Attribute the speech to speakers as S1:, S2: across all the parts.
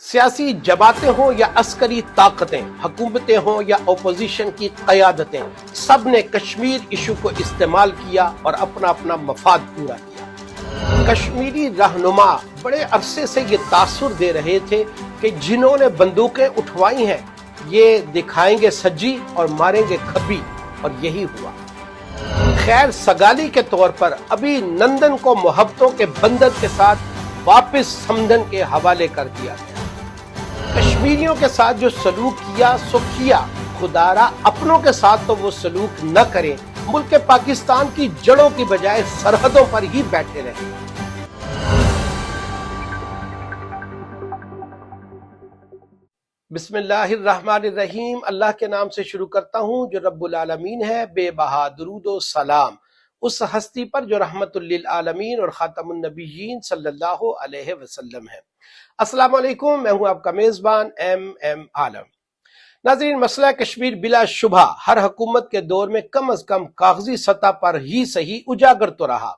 S1: سیاسی جماعتیں ہوں یا عسکری طاقتیں، حکومتیں ہوں یا اپوزیشن کی قیادتیں، سب نے کشمیر ایشو کو استعمال کیا اور اپنا اپنا مفاد پورا کیا۔ کشمیری رہنما بڑے عرصے سے یہ تاثر دے رہے تھے کہ جنہوں نے بندوقیں اٹھوائی ہیں یہ دکھائیں گے سجی اور ماریں گے کھبی، اور یہی ہوا۔ خیر سگالی کے طور پر ابھی نندن کو محبتوں کے بندر کے ساتھ واپس سمندن کے حوالے کر دیا گیا۔ کشمیریوں کے ساتھ جو سلوک کیا سو کیا، خدارا اپنوں کے ساتھ تو وہ سلوک نہ کریں، ملک پاکستان کی جڑوں کی بجائے سرحدوں پر ہی بیٹھے رہیں۔ بسم اللہ الرحمن الرحیم، اللہ کے نام سے شروع کرتا ہوں جو رب العالمین ہے، بے بہا درود و سلام اس ہستی پر جو رحمت للعالمین اور خاتم النبیین صلی اللہ علیہ وسلم ہے۔ السلام علیکم، میں ہوں آپ کا میزبان ایم عالم۔ ناظرین، مسئلہ کشمیر بلا شبہ ہر حکومت کے دور میں کم از کم کاغذی سطح پر ہی صحیح اجاگر تو رہا،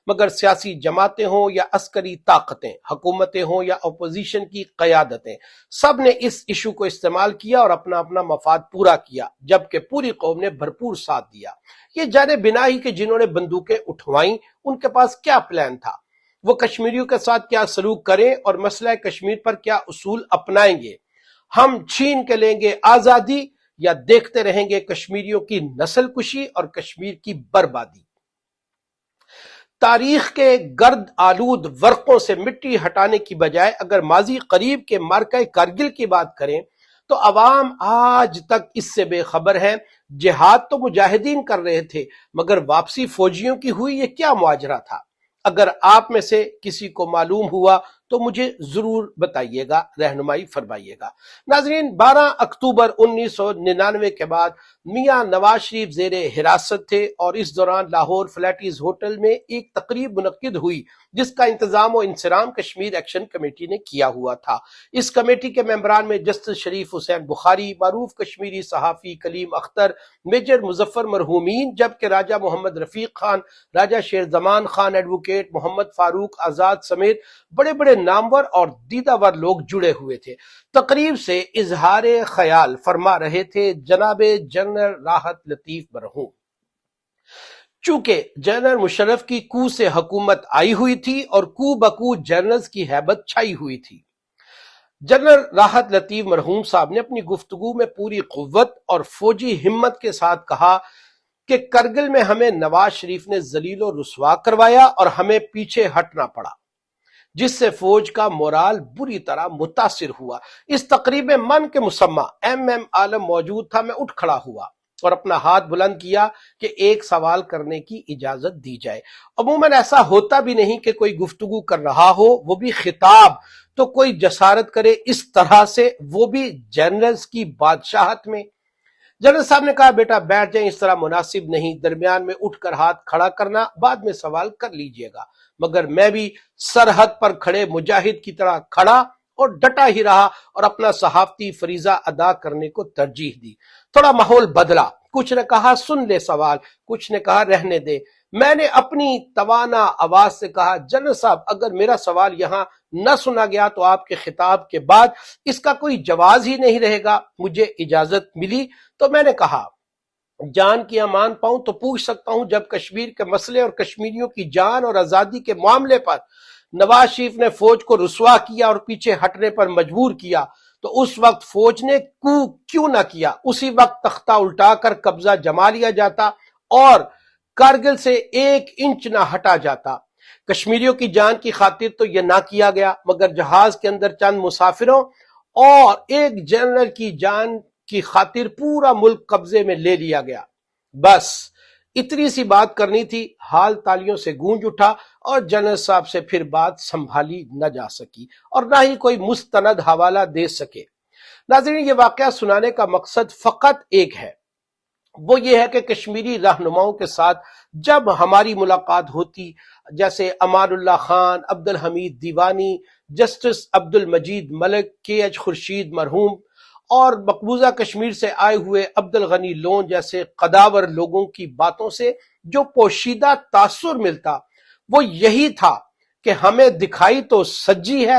S1: مگر سیاسی جماعتیں ہوں یا عسکری طاقتیں، حکومتیں ہوں یا اپوزیشن کی قیادتیں، سب نے اس ایشو کو استعمال کیا اور اپنا اپنا مفاد پورا کیا، جبکہ پوری قوم نے بھرپور ساتھ دیا۔ یہ جانے بنا ہی کہ جنہوں نے بندوقیں اٹھوائیں ان کے پاس کیا پلان تھا، وہ کشمیریوں کے ساتھ کیا سلوک کریں اور مسئلہ کشمیر پر کیا اصول اپنائیں گے۔ ہم چھین کے لیں گے آزادی یا دیکھتے رہیں گے کشمیریوں کی نسل کشی اور کشمیر کی بربادی۔ تاریخ کے گرد آلود ورقوں سے مٹی ہٹانے کی بجائے اگر ماضی قریب کے معرکہ کارگل کی بات کریں تو عوام آج تک اس سے بے خبر ہے۔ جہاد تو مجاہدین کر رہے تھے، مگر واپسی فوجیوں کی ہوئی، یہ کیا ماجرا تھا؟ اگر آپ میں سے کسی کو معلوم ہوا تو مجھے ضرور بتائیے گا، رہنمائی فرمائیے گا۔ ناظرین، 12 اکتوبر 1999 کے بعد میاں نواز شریف زیر حراست تھے اور اس دوران لاہور فلیٹیز ہوٹل میں ایک تقریب منعقد ہوئی جس کا انتظام و انصرام کشمیر ایکشن کمیٹی نے کیا ہوا تھا۔ اس کمیٹی کے ممبران میں جسٹس شریف حسین بخاری، معروف کشمیری صحافی کلیم اختر، میجر مظفر مرحومین، جبکہ راجہ محمد رفیق خان، راجہ شیر زمان خان، ایڈوکیٹ محمد فاروق آزاد سمیت بڑے بڑے نامور اور دیدہ ور لوگ جڑے ہوئے تھے۔ تقریب سے اظہار خیال فرما رہے تھے جناب جنرل راحت لطیف مرحوم۔ چونکہ جنرل مشرف کی کو سے حکومت آئی ہوئی تھی اور کو بکو جنرلز کی ہیبت چھائی ہوئی تھی، جنرل راحت لطیف مرحوم صاحب نے اپنی گفتگو میں پوری قوت اور فوجی ہمت کے ساتھ کہا کہ کرگل میں ہمیں نواز شریف نے ذلیل و رسوا کروایا اور ہمیں پیچھے ہٹنا پڑا، جس سے فوج کا مورال بری طرح متاثر ہوا۔ اس تقریب میں من کے مسمہ ایم عالم موجود تھا۔ میں اٹھ کھڑا ہوا اور اپنا ہاتھ بلند کیا کہ ایک سوال کرنے کی اجازت دی جائے۔ عموماً ایسا ہوتا بھی نہیں کہ کوئی گفتگو کر رہا ہو، وہ بھی خطاب، تو کوئی جسارت کرے اس طرح سے، وہ بھی جنرلز کی بادشاہت میں۔ جنرل صاحب نے کہا بیٹا بیٹھ جائیں، اس طرح مناسب نہیں، درمیان میں اٹھ کر ہاتھ کھڑا کرنا، بعد میں سوال کر لیجئے گا۔ مگر میں بھی سرحد پر کھڑے مجاہد کی طرح کھڑا اور ڈٹا ہی رہا اور اپنا صحافتی فریضہ ادا کرنے کو ترجیح دی۔ تھوڑا ماحول بدلا، کچھ نے کہا سن لے سوال، کچھ نے کہا رہنے دے۔ میں نے اپنی توانا آواز سے کہا جنرل صاحب اگر میرا سوال یہاں نہ سنا گیا تو آپ کے خطاب کے بعد اس کا کوئی جواز ہی نہیں رہے گا۔ مجھے اجازت ملی تو میں نے کہا جان کی امان پاؤں تو پوچھ سکتا ہوں، جب کشمیر کے مسئلے اور کشمیریوں کی جان اور آزادی کے معاملے پر نواز شریف نے فوج کو رسوا کیا اور پیچھے ہٹنے پر مجبور کیا تو اس وقت فوج نے کو کیوں نہ کیا؟ اسی وقت تختہ الٹا کر قبضہ جما لیا جاتا اور کارگل سے 1 انچ نہ ہٹا جاتا۔ کشمیریوں کی جان کی خاطر تو یہ نہ کیا گیا، مگر جہاز کے اندر چند مسافروں اور ایک جنرل کی جان کی خاطر پورا ملک قبضے میں لے لیا گیا۔ بس اتنی سی بات کرنی تھی، حال تالیوں سے گونج اٹھا اور جنرل صاحب سے پھر بات سنبھالی نہ جا سکی اور نہ ہی کوئی مستند حوالہ دے سکے۔ ناظرین، یہ واقعہ سنانے کا مقصد فقط ایک ہے، وہ یہ ہے کہ کشمیری رہنماؤں کے ساتھ جب ہماری ملاقات ہوتی، جیسے امان اللہ خان، عبد الحمید دیوانی، جسٹس عبد المجید ملک، کے ایچ خورشید مرحوم اور مقبوضہ کشمیر سے آئے ہوئے عبد الغنی لون جیسے قداور لوگوں کی باتوں سے جو پوشیدہ تاثر ملتا وہ یہی تھا کہ ہمیں دکھائی تو سجی ہے